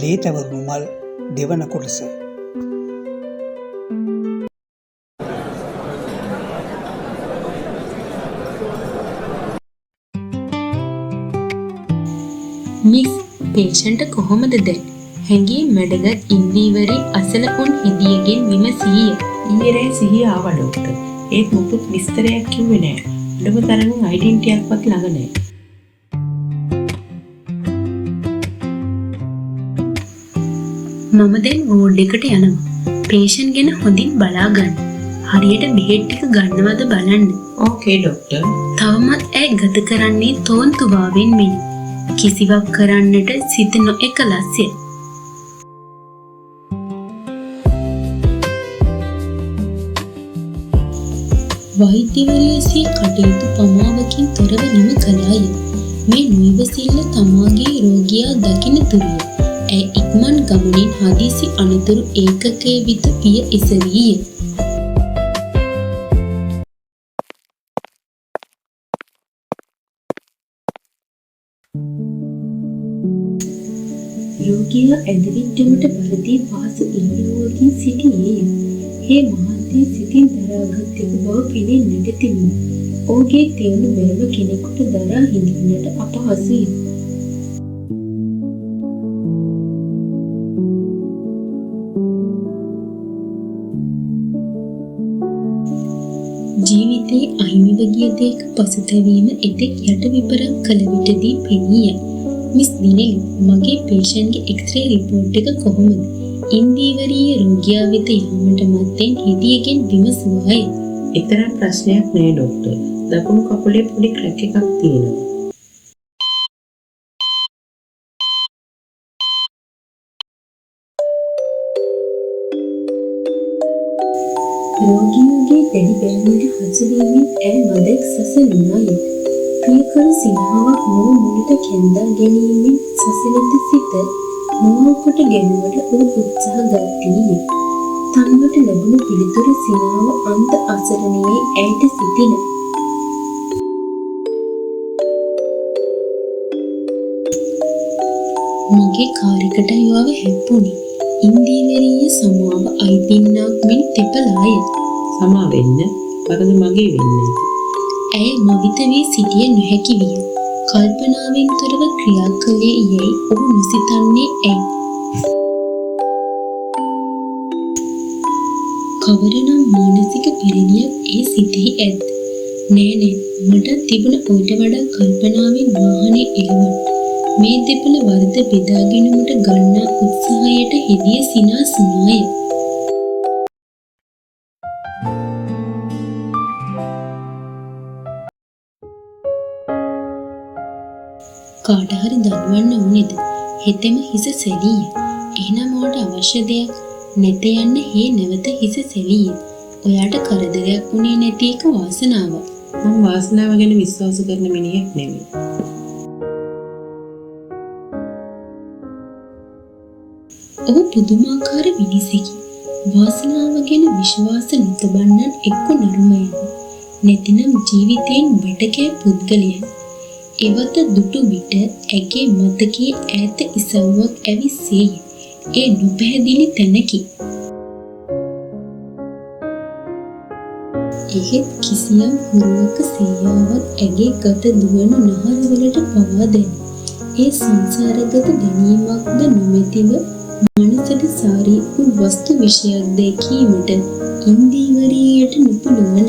ලේතවරුණු මල් දෙවන කොටස. මිස් පේෂන්ට කොහොමද දැන්? හැඟී මැඩගත් ඉන්දීවරේ අසල උන් හෙදියගෙන් විමසීය. ඊයේ සිහිය ආවා ඩොක්ටර්. ඒත් මුකුත් විස්තරයක් කිව්වේ නෑ. අඩුම තරමින් අයිඩෙන්ටිටියක්වත් ළඟ නෑ. මම දැන් වෝඩ් එකට යනවා. පේෂන්ට් ගැන හොඳින් බලා ගන්න. හරියට බෙහෙත් ටික ගන්නවද බලන්න. ඕකේ ඩොක්ටර්. තවමත් ඇය ගත කරන්නේ තෝන්තුවාවෙන් මෙනි. කිසිවක් කරන්නට සිත නොඑකලස්ය. වෛද්‍යවරියසේ කටයුතු පමාවකින් තොරව නිම කළාය. මේ නිවසිල්ල තමාගේ රෝගියා දකින තුරුය. ඇය ඉක්මන් ගමනින් හදිසි අනතුරු ඒකකයේ විත පිය එසවීය. රෝගියා ඇඳවිච්චමට බරදී පාසු ඉන්දුවකින් සිටියේය. හේ මහත්තයා සිතින් දරාගත් එක බව පෙනෙන්නට තිබුණා. ඔහුගේ තෙවුණු බැල්ම කෙනෙකුට දරා හිඳින්නට අපහසුය. ජීවිතයේ අහිමිව ගිය දෙයක පසුතැවීම එතෙක් යට විපරම් කළ විටදී පෙනිය. මිස් දිනෙලි, මගේ පේෂන්ට්ගේ එක්ස්රේ රිපෝට් එක කොහොමද? ඉන්දීවරීය රෝගියා වෙත යාමට මත්තෙන් හෙදියගෙන් විමසුවාය. එතරම් ප්‍රශ්නයක් නෑ ඩොක්ටර්. දකුණු කකුලේ පොඩි ක්‍රැක් එකක් තියෙනවා. රෝගියාගේ දැඩි බැල්මට හසුවීමෙන් ඇය මදක් සසලුණාය. ප්‍රියකර සිනහාවක් මුව මුලට කැඳා ගැනීමෙන් සසලිත සිත මුවකොට ගැනුවට ඔහු උත්සාහ ගත්තීය. තන්වට ලැබුණු පිළිතුර සිනාව අන්ත අසරණයේ ඇයට සිටින. මගේ කාර්යකට යව හැප්පුණි. ඉන්දීවරීය සමාව අයිතින්නක් මෙන් තෙපලාය. සමා වෙන්න වරද මගේ වෙන්නේ. ඇය මවිත වී සිටිය නොහැකි විය. කල්පනාවෙන් තොරව ක්‍රියා කළේ යැයි ඔහු නොසිතන්නේ ඇයි? කවරනම් මානසික පිරිනියක් ඒ සිතෙහි ඇත්? නෑ මට තිබුණ ඌට වඩා කල්පනාවෙන් වාහනේ එළවන්න. මේ දෙපළ වරද බෙදාගෙනමට ගන්නා උත්සාහයට හෙදිය සිනාසුනාය. කාට හරි දන්වන්න ඕනේද? හෙතෙම හිස සැලීය. එහෙනම් ඔයාට අවශ්‍ය දෙයක් නැත යන්න හේ නැවත හිස සැලීය. ඔයාට කරදරයක් වුණේ නැති එක වාසනාවක්. මම වාසනාව ගැන විශ්වාස කරන මිනිහෙක් නෙවෙයි. ඔහු පුදුමාකාර මිනිසෙකි. වාසනාව ගැන විශ්වාස නොතබන්නන් එක්ක නරුමයන්. නැතිනම් ජීවිතයෙන් බටකෑ පුද්ගලයන්. එවත දුටු විට ඇගේ මතකයේ ඈත ඉසව්වක් ඇවිස්සේය. ඒ නොපැහැදිලි තැනකි. එහෙත් කිසියම් හුරුවක සේයාවක් ඇගේ ගත දුවන නහරවලට පවා දැන. ඒ සංසාරගත දැනීමක්ද නොමැතිව මනසට සාරී වූ වස්තු විෂයක් දැකීමට ඉන්දීවරියට නොපුළුවන.